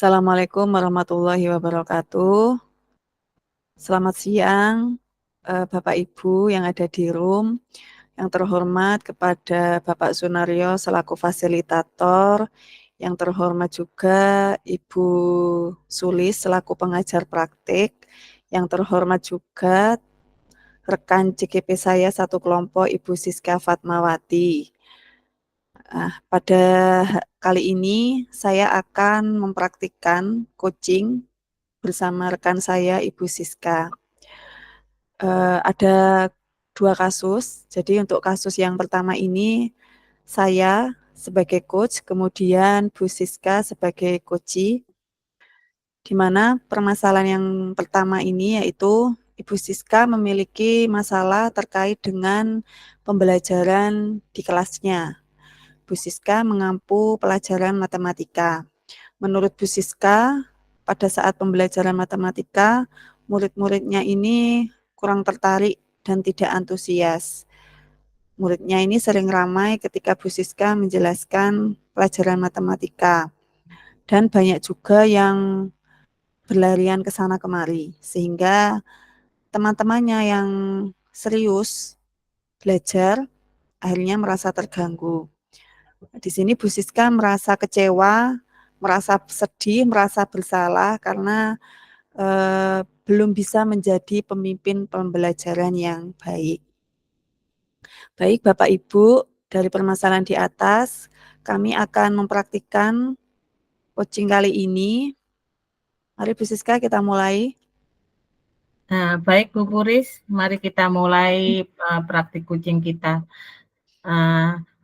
Assalamualaikum warahmatullahi wabarakatuh. Selamat siang, Bapak Ibu yang ada di room. Yang terhormat kepada Bapak Sunaryo selaku fasilitator, yang terhormat juga Ibu Sulis selaku pengajar praktik, yang terhormat juga rekan CGP saya satu kelompok Ibu Siska Fatmawati. Pada kali ini saya akan mempraktikkan coaching bersama rekan saya Ibu Siska. Ada 2 kasus. Jadi untuk kasus yang pertama ini saya sebagai coach, kemudian Bu Siska sebagai coachee, di mana permasalahan yang pertama ini yaitu Ibu Siska memiliki masalah terkait dengan pembelajaran di kelasnya. Bu Siska mengampu pelajaran matematika. Menurut Bu Siska, pada saat pembelajaran matematika, murid-muridnya ini kurang tertarik dan tidak antusias. Muridnya ini sering ramai ketika Bu Siska menjelaskan pelajaran matematika. Dan banyak juga yang berlarian ke sana kemari, sehingga teman-temannya yang serius belajar akhirnya merasa terganggu. Di sini Bu Siska merasa kecewa, merasa sedih, merasa bersalah karena belum bisa menjadi pemimpin pembelajaran yang baik. Baik Bapak Ibu, dari permasalahan di atas, kami akan mempraktikkan coaching kali ini. Mari Bu Siska kita mulai. Baik Bu Puris, mari kita mulai praktik coaching kita.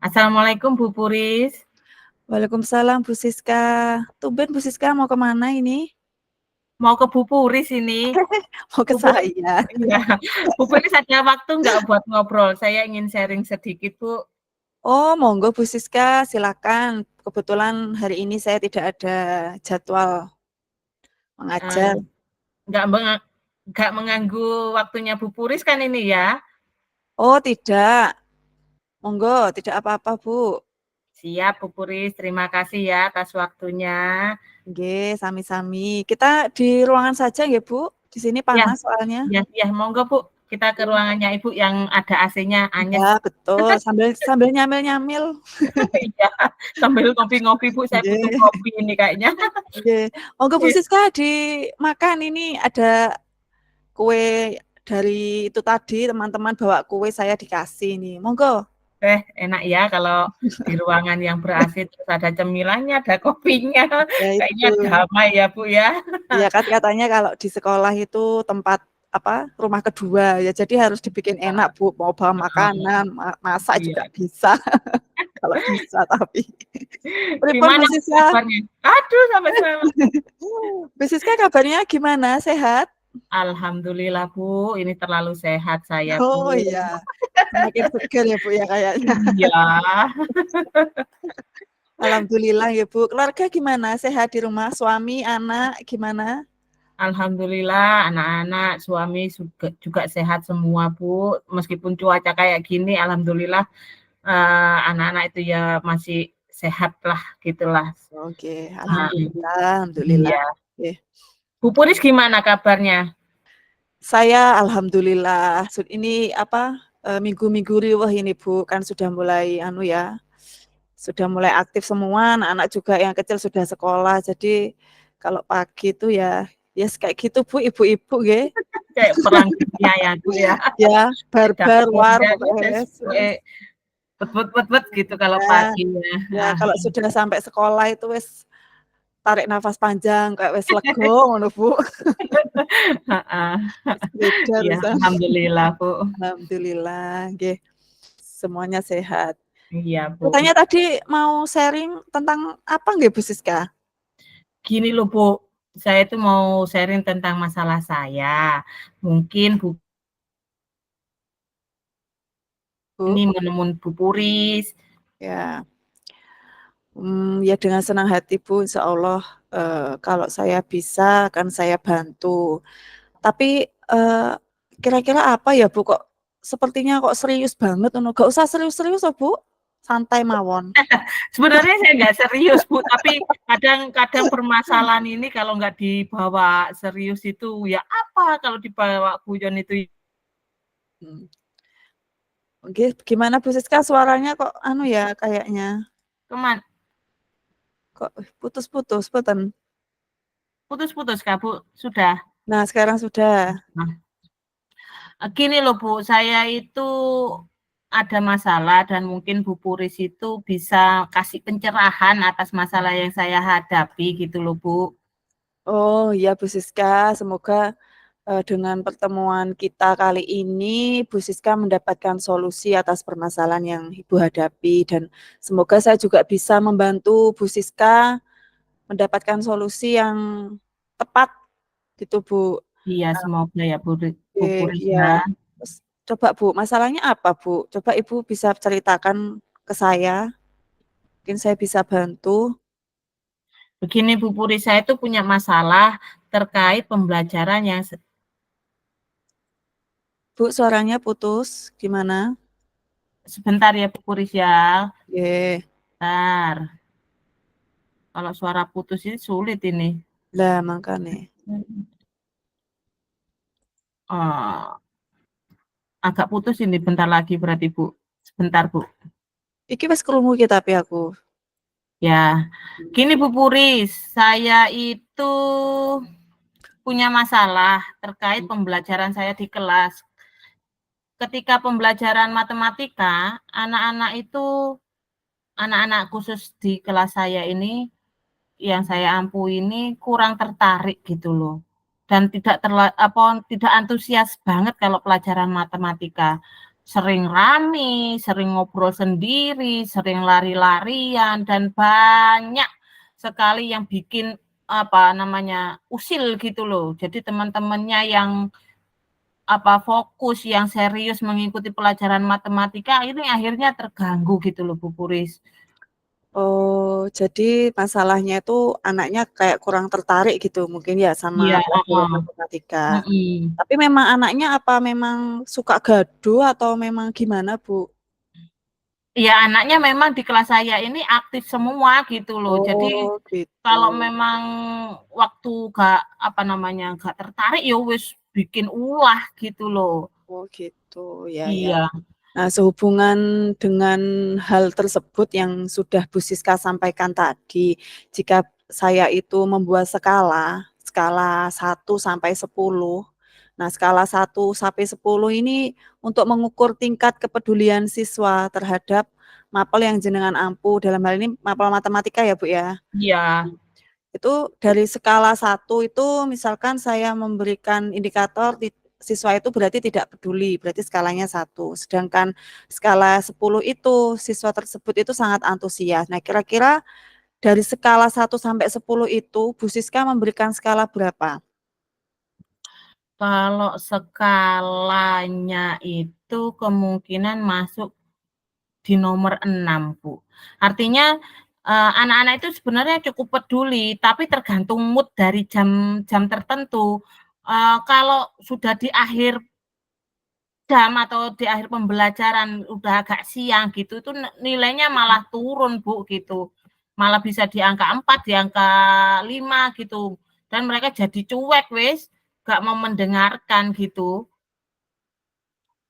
Assalamualaikum Bu Puris. Waalaikumsalam Bu Siska. Tumben Bu Siska mau kemana ini? Mau ke Bu Puris ini. Mau ke Bu Puris, saya. iya. Bu Puris ada waktu nggak buat ngobrol? Saya ingin sharing sedikit Bu. Oh, monggo Bu Siska, silakan. Kebetulan hari ini saya tidak ada jadwal mengajar. Nggak mengganggu waktunya Bu Puris kan ini ya? Oh, tidak. Monggo, tidak apa-apa Bu. Siap Bu Puris, terima kasih ya atas waktunya. Oke, sami-sami. Kita di ruangan saja ya Bu. Di sini Ya, panas soalnya. ya, monggo Bu. Kita ke ruangannya Ibu yang ada AC-nya anyes. Ya, betul. Sambil nyamil-nyamil. Iya, sambil ngopi-ngopi Bu, saya butuh kopi ini kayaknya. Oke. Monggo Bu Siska dimakan, ini ada kue dari itu tadi, teman-teman bawa kue, saya dikasih nih. Monggo. Enak ya kalau di ruangan yang ber-AC terus ada cemilannya, ada kopinya. Ya Kayaknya itu. damai ya Bu ya. Ya kan katanya kalau di sekolah itu tempat rumah kedua ya, jadi harus dibikin enak Bu, mau bawa makanan, masak juga Iya. bisa. Kalau bisa tapi. Pripun Bu Gimana Siska? kabarnya? Aduh, sampai sekarang. Bu Siska kabarnya gimana? Sehat? Alhamdulillah Bu, ini terlalu sehat saya Oh Bu. iya, semakin seger ya Bu ya kayaknya. Iya. Alhamdulillah ya Bu. Keluarga gimana? Sehat di rumah? Suami, anak gimana? Alhamdulillah anak-anak, suami juga sehat semua Bu. Meskipun cuaca kayak gini, alhamdulillah anak-anak itu ya masih sehat lah gitulah. Oke, alhamdulillah, alhamdulillah. Iya. Oke. Bu Puris gimana kabarnya? Saya alhamdulillah. Ini minggu-minggu riwah ini Bu, kan sudah mulai sudah mulai aktif semua, anak-anak juga yang kecil sudah sekolah. Jadi kalau pagi itu ya kayak gitu Bu, ibu-ibu nggih. Kayak perang dunia ya Bu ya. Ya, barbar war Bet pokoknya. gitu kalau Ya, pagi ya ya. kalau sudah sampai sekolah itu wis tarik nafas panjang kayak wis lega ngono Bu. Heeh. Beda Iya, urusan. alhamdulillah Bu. Alhamdulillah, nggih. Semuanya sehat. Iya Bu. Katanya tadi mau sharing tentang apa nggih Bu Siska? Gini loh Bu, saya itu mau sharing tentang masalah saya. Mungkin Bu Bu? ini menemuin Bu Puris. Ya. Ya dengan senang hati Bu, insya Allah kalau saya bisa akan saya bantu. Tapi kira-kira apa ya Bu, kok sepertinya kok serius banget, gak usah serius-serius loh Bu. santai mawon. Sebenarnya saya nggak serius, Bu, tapi kadang-kadang permasalahan ini kalau nggak dibawa serius itu ya apa, kalau dibawa guyon itu Hmm. Oke, gimana Bu Siska suaranya kok anu ya kayaknya keman kok putus-putus, boten? putus-putus Kak, Bu? Sudah? Nah, sekarang sudah. Nah, gini loh, Bu, saya itu ada masalah dan mungkin Bu Puris itu bisa kasih pencerahan atas masalah yang saya hadapi gitu loh, Bu. Oh, iya Bu Siska, semoga dengan pertemuan kita kali ini Bu Siska mendapatkan solusi atas permasalahan yang Ibu hadapi dan semoga saya juga bisa membantu Bu Siska mendapatkan solusi yang tepat gitu, Bu. Iya, semoga ya Bu Puris Iya. ya. Terus coba Bu, masalahnya apa Bu? Coba Ibu bisa ceritakan ke saya, mungkin saya bisa bantu. Begini Bu Puris, saya itu punya masalah terkait pembelajaran yang Bu, suaranya putus, gimana? sebentar ya Bu Puris ya. Ye, Bentar. Kalau suara putus ini sulit ini. lah makanya. Oh, agak putus ini bentar lagi berarti Bu. Sebentar Bu. Iki wis krungu ki tapi aku. Ya, gini Bu Puris, saya itu punya masalah terkait pembelajaran saya di kelas. Ketika pembelajaran matematika, anak-anak khusus di kelas saya ini, yang saya ampu ini kurang tertarik gitu loh. Dan tidak antusias banget kalau pelajaran matematika. Sering rame, sering ngobrol sendiri, sering lari-larian dan banyak sekali yang bikin usil gitu loh. Jadi teman-temannya yang fokus, yang serius mengikuti pelajaran matematika ini akhirnya terganggu gitu loh Bu Puris. Oh, jadi masalahnya itu anaknya kayak kurang tertarik gitu mungkin ya sama Iya, pelajaran heeh, matematika. mhm. Tapi memang anaknya apa memang suka gaduh atau memang gimana, Bu? Iya, anaknya memang di kelas saya ini aktif semua gitu loh. Jadi Oh, gitu. kalau memang waktu nggak tertarik ya wis bikin ulah gitu loh. Oh, gitu. Ya, ya. Iya, Nah, sehubungan dengan hal tersebut yang sudah Bu Siska sampaikan tadi, jika saya itu membuat skala, skala 1 sampai 10. Nah, skala 1 sampai 10 ini untuk mengukur tingkat kepedulian siswa terhadap mapel yang jenengan ampu, dalam hal ini mapel matematika ya, Bu, ya. iya, Itu dari skala 1 itu misalkan saya memberikan indikator siswa itu berarti tidak peduli, berarti skalanya 1. Sedangkan skala 10 itu siswa tersebut itu sangat antusias. Nah, kira-kira dari skala 1 sampai 10 itu Bu Siska memberikan skala berapa? kalau skalanya itu kemungkinan masuk di nomor 6 Bu. Artinya, anak-anak itu sebenarnya cukup peduli, tapi tergantung mood dari jam tertentu. Kalau sudah di akhir jam atau di akhir pembelajaran udah agak siang gitu, itu nilainya malah turun Bu, gitu. Malah bisa di angka 4, di angka 5 gitu, dan mereka jadi cuek wis, nggak mau mendengarkan gitu.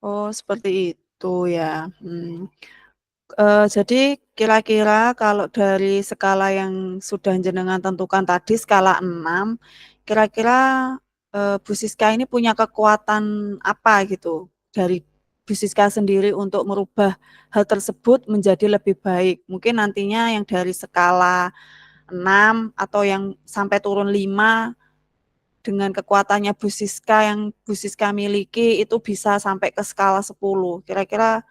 Oh, seperti itu ya. Jadi kira-kira kalau dari skala yang sudah jenengan tentukan tadi skala 6, kira-kira, Bu Siska ini punya kekuatan apa gitu dari Bu Siska sendiri untuk merubah hal tersebut menjadi lebih baik? Mungkin nantinya yang dari skala 6 atau yang sampai turun 5 dengan kekuatannya Bu Siska yang Bu Siska miliki itu bisa sampai ke skala 10. Kira-kira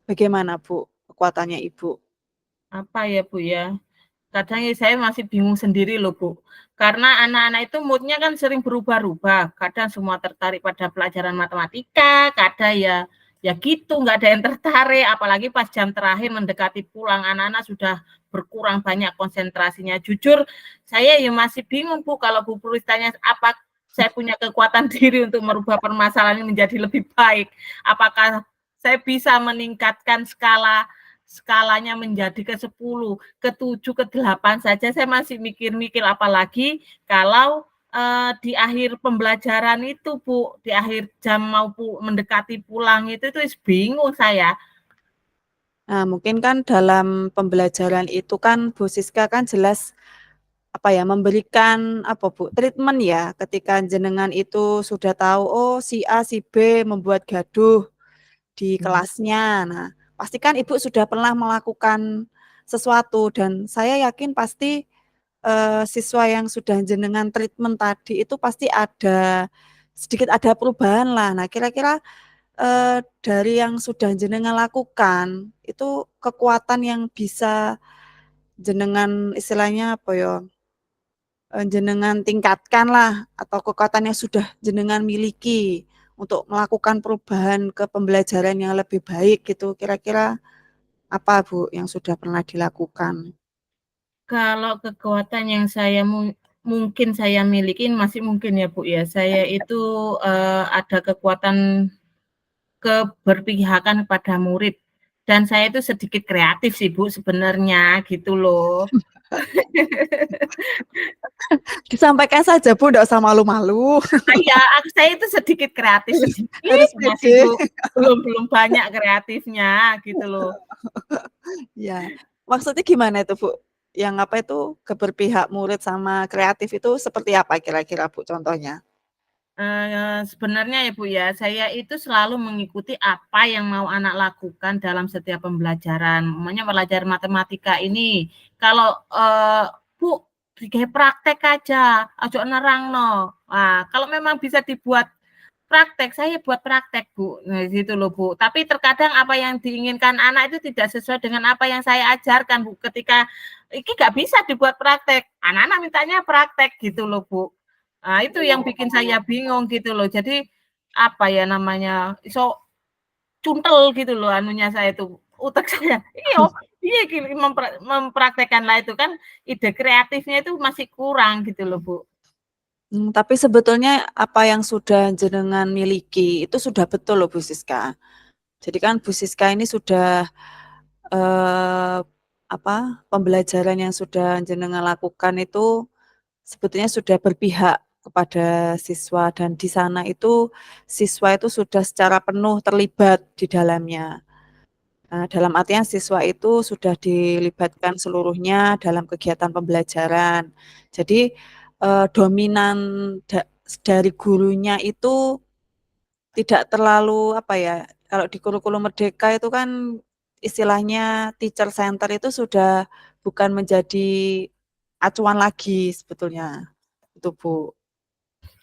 bagaimana Bu kekuatannya Ibu? Apa ya Bu ya, kadang ya saya masih bingung sendiri loh Bu, karena anak-anak itu mood-nya kan sering berubah-ubah, kadang semua tertarik pada pelajaran matematika, kadang ya gitu nggak ada yang tertarik, apalagi pas jam terakhir mendekati pulang, anak-anak sudah berkurang banyak konsentrasinya. Jujur saya ya masih bingung Bu, kalau Bu Puris tanya apa saya punya kekuatan diri untuk merubah permasalahan ini menjadi lebih baik, apakah saya bisa meningkatkan skala skalanya menjadi ke-10, ke-7, ke-8 saja saya masih mikir-mikir, apalagi kalau di akhir pembelajaran itu, Bu, di akhir jam mau mendekati pulang itu bingung saya. Nah, mungkin kan dalam pembelajaran itu kan Bu Siska kan jelas apa ya, memberikan apa Bu, treatment ya, ketika jenengan itu sudah tahu, oh si A, si B membuat gaduh di kelasnya. Nah, pastikan Ibu sudah pernah melakukan sesuatu dan saya yakin pasti siswa yang sudah jenengan treatment tadi itu pasti sedikit ada perubahan lah. Nah, kira-kira dari yang sudah jenengan lakukan itu kekuatan yang bisa jenengan istilahnya apa ya, jenengan tingkatkan lah atau kekuatan yang sudah jenengan miliki untuk melakukan perubahan ke pembelajaran yang lebih baik gitu. Kira-kira apa Bu yang sudah pernah dilakukan? Kalau kekuatan yang mungkin saya miliki, masih mungkin ya Bu ya, saya itu ada kekuatan keberpihakan kepada murid. Dan saya itu sedikit kreatif sih Bu sebenarnya gitu loh. Disampaikan saja Bu, enggak usah malu-malu. Iya, saya itu sedikit kreatif, sedikit Harus masih pede. Bu, belum banyak kreatifnya gitu loh. Ya, maksudnya gimana itu Bu? Yang apa itu keberpihak murid sama kreatif itu seperti apa kira-kira Bu contohnya? Sebenarnya ya Bu ya, saya itu selalu mengikuti apa yang mau anak lakukan dalam setiap pembelajaran. Umpamanya belajar matematika ini, kalau Bu digawe praktek aja, aja nerangno. Nah, kalau memang bisa dibuat praktek, saya buat praktek Bu, nah gitu loh Bu. Tapi terkadang apa yang diinginkan anak itu tidak sesuai dengan apa yang saya ajarkan Bu. Ketika ini nggak bisa dibuat praktek, anak-anak mintanya praktek gitu loh Bu. Nah, itu yang bikin saya bingung gitu loh. Jadi apa ya namanya, iso cuntel gitu loh anunya saya itu, utek saya. Iya, iya gini mempraktekkan lah itu kan ide kreatifnya itu masih kurang gitu loh, Bu. Tapi sebetulnya apa yang sudah jenengan miliki itu sudah betul loh Bu Siska. Jadi kan Bu Siska ini sudah eh, apa pembelajaran yang sudah jenengan lakukan itu sebetulnya sudah berpihak kepada siswa dan di sana itu siswa itu sudah secara penuh terlibat di dalamnya. Dalam artian siswa itu sudah dilibatkan seluruhnya dalam kegiatan pembelajaran. Jadi dominan dari gurunya itu tidak terlalu apa ya, kalau di kurikulum Merdeka itu kan istilahnya teacher center itu sudah bukan menjadi acuan lagi sebetulnya, itu Bu.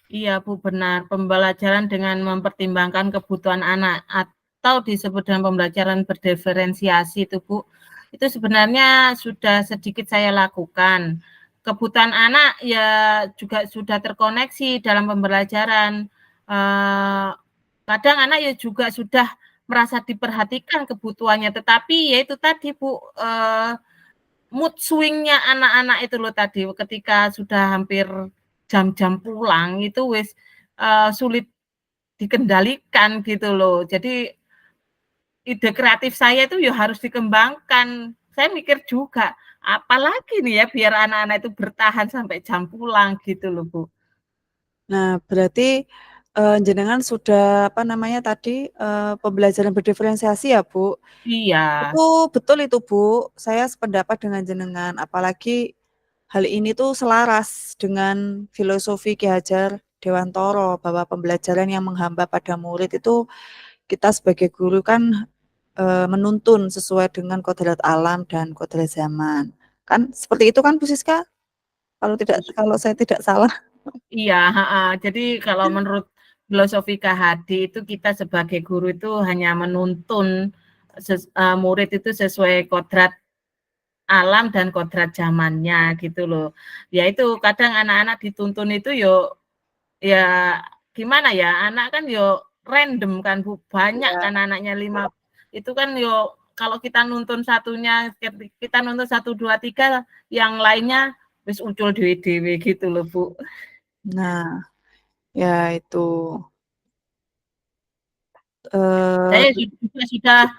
Iya, Bu, benar. Pembelajaran dengan mempertimbangkan kebutuhan anak atau disebut dengan pembelajaran berdiferensiasi itu, Bu. Itu sebenarnya sudah sedikit saya lakukan. Kebutuhan anak ya juga sudah terkoneksi dalam pembelajaran. Kadang anak ya juga sudah merasa diperhatikan kebutuhannya, tetapi ya itu tadi, Bu, mood swing-nya anak-anak itu loh tadi, ketika sudah hampir jam-jam pulang itu wis sulit dikendalikan gitu loh. Jadi ide kreatif saya itu ya harus dikembangkan. Saya mikir juga, apalagi nih ya biar anak-anak itu bertahan sampai jam pulang gitu loh, Bu. Nah, berarti jenengan sudah apa namanya tadi pembelajaran berdiferensiasi ya, Bu? Iya. Itu betul itu, Bu. Saya sependapat dengan jenengan. Apalagi hal ini tuh selaras dengan filosofi Ki Hajar Dewantoro bahwa pembelajaran yang menghamba pada murid itu kita sebagai guru kan menuntun sesuai dengan kodrat alam dan kodrat zaman. Kan seperti itu kan Bu Siska? Kalau saya tidak salah. Iya, heeh. Jadi kalau menurut filosofi KHD itu kita sebagai guru itu hanya menuntun murid itu sesuai kodrat alam dan kodrat zamannya gitu loh. Ya itu kadang anak-anak dituntun itu ya gimana ya, anak kan random kan Bu, banyak Ya. kan anaknya 5 itu kan kalau kita nuntun satunya, kita nuntun 1, 2, 3, yang lainnya wis ucul dewe-dewe gitu loh, Bu. Nah, ya itu. Saya eee juga sudah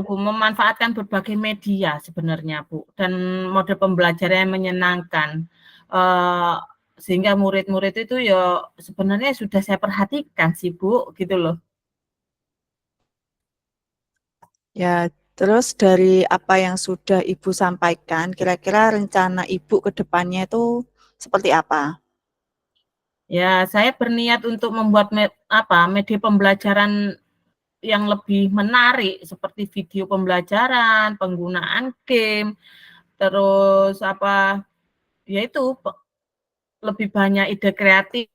Bu, memanfaatkan berbagai media sebenarnya, Bu, dan mode pembelajaran yang menyenangkan. Eee, sehingga murid-murid itu ya sebenarnya sudah saya perhatikan sih, Bu, gitu loh. Ya, terus dari apa yang sudah Ibu sampaikan, kira-kira rencana Ibu ke depannya itu seperti apa? Ya, saya berniat untuk membuat media pembelajaran yang lebih menarik seperti video pembelajaran, penggunaan game, terus ya itu lebih banyak ide kreatif.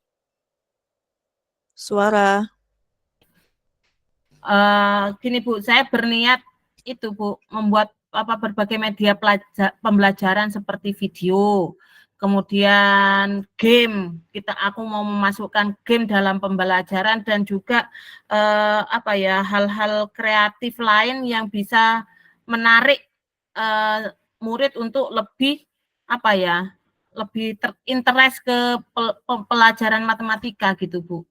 Suara. Gini Bu, saya berniat itu Bu, membuat berbagai media pembelajaran seperti video, kemudian game. Aku mau memasukkan game dalam pembelajaran dan juga hal-hal kreatif lain yang bisa menarik murid untuk lebih lebih terinterest ke pelajaran matematika gitu Bu.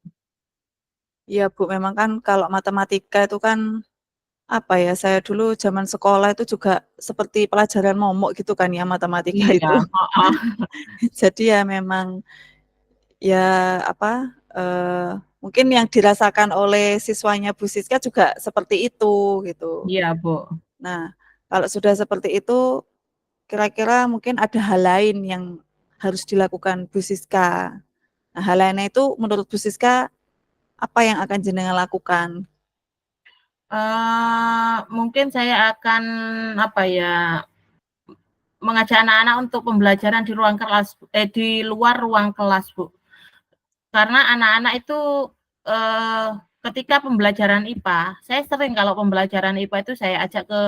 Iya Bu, memang kan kalau matematika itu kan, apa ya, saya dulu zaman sekolah itu juga seperti pelajaran momok gitu kan ya matematika Iya, itu. heeh. Jadi ya memang, ya apa, mungkin yang dirasakan oleh siswanya Bu Siska juga seperti itu, gitu. Iya, Bu. Nah, kalau sudah seperti itu, kira-kira mungkin ada hal lain yang harus dilakukan Bu Siska. Nah, hal lainnya itu menurut Bu Siska, apa yang akan jenengan lakukan? Mungkin saya akan mengajak anak-anak untuk pembelajaran di luar ruang kelas, Bu. Karena anak-anak itu ketika pembelajaran IPA, saya sering kalau pembelajaran IPA itu saya ajak ke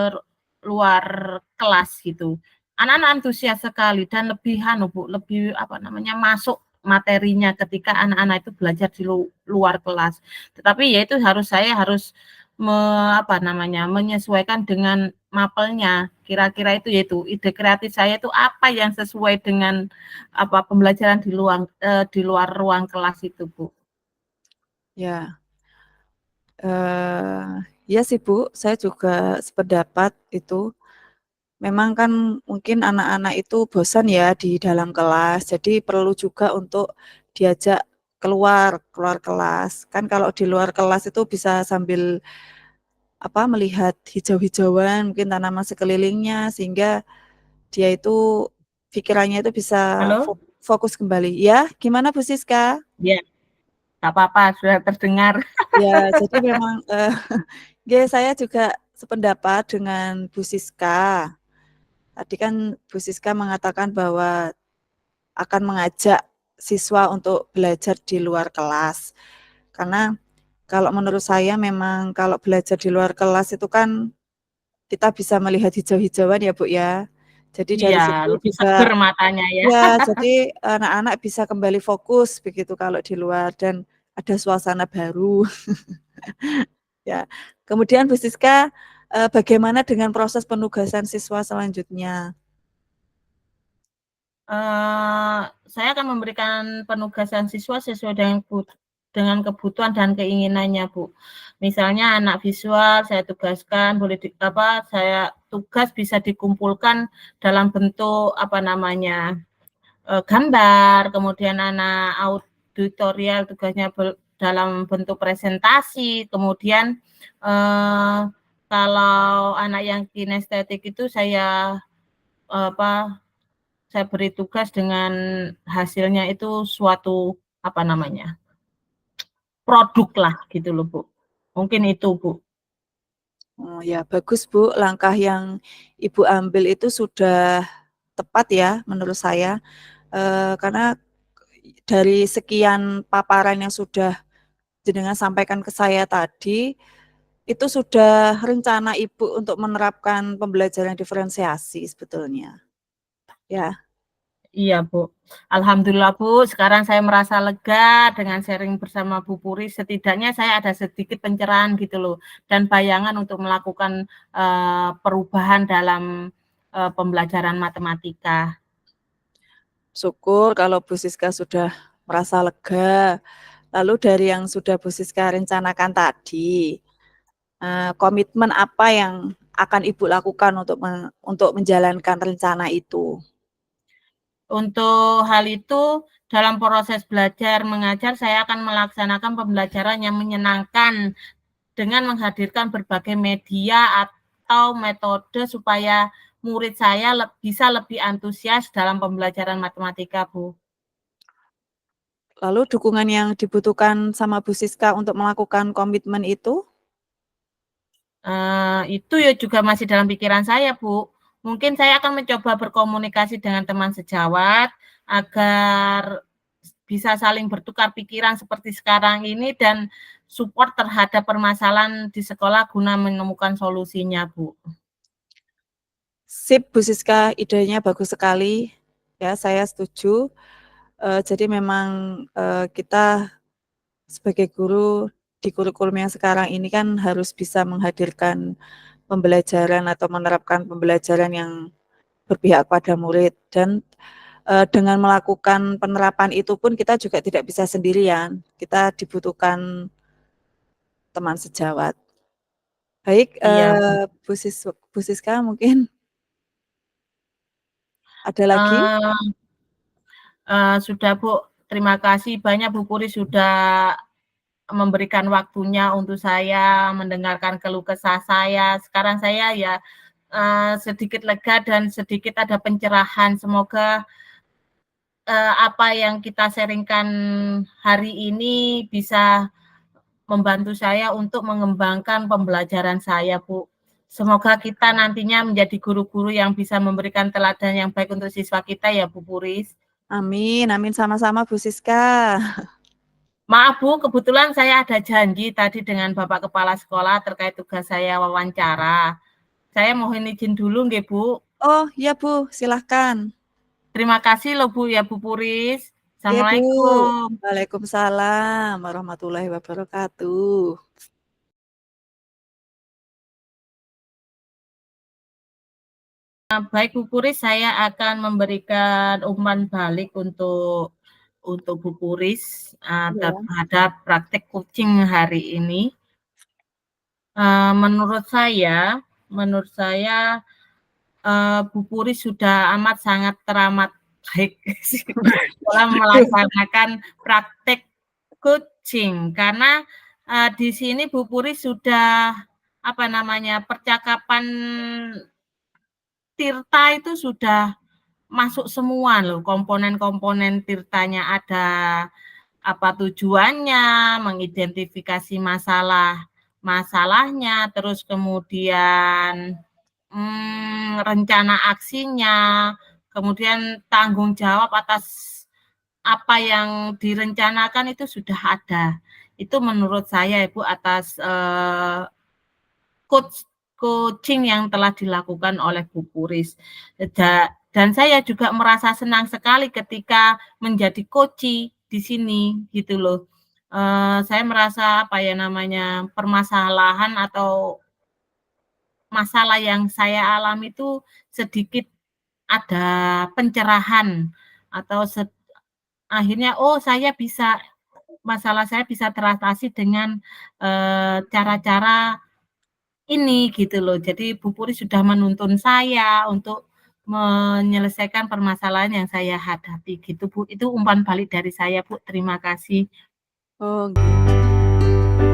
luar kelas gitu. Anak-anak antusias sekali dan lebih Bu, lebih masuk materinya ketika anak-anak itu belajar di luar kelas. Tetapi ya itu saya harus menyesuaikan dengan mapelnya. Kira-kira itu yaitu ide kreatif saya itu apa yang sesuai dengan pembelajaran di luar ruang kelas itu, Bu. Ya, iya sih Bu, saya juga sependapat itu. Memang kan mungkin anak-anak itu bosan ya di dalam kelas, jadi perlu juga untuk diajak keluar, keluar kelas. Kan kalau di luar kelas itu bisa sambil melihat hijau-hijauan, mungkin tanaman sekelilingnya, sehingga dia itu pikirannya itu bisa Halo? fokus kembali. Ya, gimana Bu Siska? Ya, nggak apa-apa, sudah terdengar. Ya, jadi memang ya saya juga sependapat dengan Bu Siska. Tadi kan Bu Siska mengatakan bahwa akan mengajak siswa untuk belajar di luar kelas. Karena kalau menurut saya memang kalau belajar di luar kelas itu kan kita bisa melihat hijau-hijauan ya Bu ya. Jadi dari Iya, situ lebih juga seger matanya ya. ya, jadi anak-anak bisa kembali fokus begitu kalau di luar dan ada suasana baru. Ya. Kemudian Bu Siska, bagaimana dengan proses penugasan siswa selanjutnya? Saya akan memberikan penugasan siswa sesuai dengan kebutuhan dan keinginannya, Bu. Misalnya anak visual saya tugaskan saya tugas bisa dikumpulkan dalam bentuk gambar, kemudian anak auditorial tugasnya dalam bentuk presentasi, kemudian kalau anak yang kinestetik itu saya beri tugas dengan hasilnya itu suatu produk lah gitu loh Bu. Mungkin itu Bu. Oh ya, bagus Bu, langkah yang Ibu ambil itu sudah tepat ya menurut saya, karena dari sekian paparan yang sudah jenengan sampaikan ke saya tadi, itu sudah rencana Ibu untuk menerapkan pembelajaran diferensiasi sebetulnya, ya. Iya Bu. Alhamdulillah Bu, sekarang saya merasa lega dengan sharing bersama Bu Puri. Setidaknya saya ada sedikit pencerahan gitu loh dan bayangan untuk melakukan perubahan dalam pembelajaran matematika. Syukur kalau Bu Siska sudah merasa lega. Lalu dari yang sudah Bu Siska rencanakan tadi, komitmen apa yang akan Ibu lakukan untuk menjalankan rencana itu? Untuk hal itu, dalam proses belajar mengajar, saya akan melaksanakan pembelajaran yang menyenangkan dengan menghadirkan berbagai media atau metode supaya murid saya bisa lebih antusias dalam pembelajaran matematika, Bu. Lalu dukungan yang dibutuhkan sama Bu Siska untuk melakukan komitmen itu? Itu ya juga masih dalam pikiran saya, Bu. Mungkin saya akan mencoba berkomunikasi dengan teman sejawat agar bisa saling bertukar pikiran seperti sekarang ini dan support terhadap permasalahan di sekolah guna menemukan solusinya, Bu. Sip, Bu Siska, idenya bagus sekali. Ya, saya setuju. Jadi memang kita sebagai guru di kurikulum yang sekarang ini kan harus bisa menghadirkan pembelajaran atau menerapkan pembelajaran yang berpihak pada murid, dan dengan melakukan penerapan itu pun kita juga tidak bisa sendirian, kita dibutuhkan teman sejawat. Baik, Iya, Bu Siska mungkin ada lagi? Sudah, Bu. Terima kasih banyak Bu Puri sudah memberikan waktunya untuk saya, mendengarkan keluh kesah saya. Sekarang saya ya sedikit lega dan sedikit ada pencerahan. Semoga apa yang kita sharingkan hari ini bisa membantu saya untuk mengembangkan pembelajaran saya, Bu. Semoga kita nantinya menjadi guru-guru yang bisa memberikan teladan yang baik untuk siswa kita ya, Bu Puris. Amin, amin sama-sama Bu Siska. Maaf Bu, kebetulan saya ada janji tadi dengan Bapak Kepala Sekolah terkait tugas saya wawancara. Saya mohon izin dulu nggih, Bu. Oh, iya Bu, silahkan. Terima kasih loh Bu ya Bu Puris. Iya Bu. Assalamualaikum. Waalaikumsalam warahmatullahi wabarakatuh. Baik Bu Puris, saya akan memberikan umpan balik untuk Bu Puris Ya. terhadap praktek coaching hari ini. Menurut saya Bu Puris sudah amat sangat teramat baik dalam melaksanakan praktek coaching karena di sini Bu Puris sudah percakapan Tirta itu sudah masuk semua loh, komponen-komponen Tirtanya ada apa tujuannya, mengidentifikasi masalahnya, terus kemudian rencana aksinya, kemudian tanggung jawab atas apa yang direncanakan itu sudah ada. Itu menurut saya Ibu atas coaching yang telah dilakukan oleh Bu Puris. Dan saya juga merasa senang sekali ketika menjadi coach di sini gitu loh. Saya merasa permasalahan atau masalah yang saya alami itu sedikit ada pencerahan atau akhirnya masalah saya bisa teratasi dengan cara-cara ini gitu loh. Jadi Bu Puri sudah menuntun saya untuk menyelesaikan permasalahan yang saya hadapi gitu Bu. Itu umpan balik dari saya Bu. Terima kasih. Oh, gitu.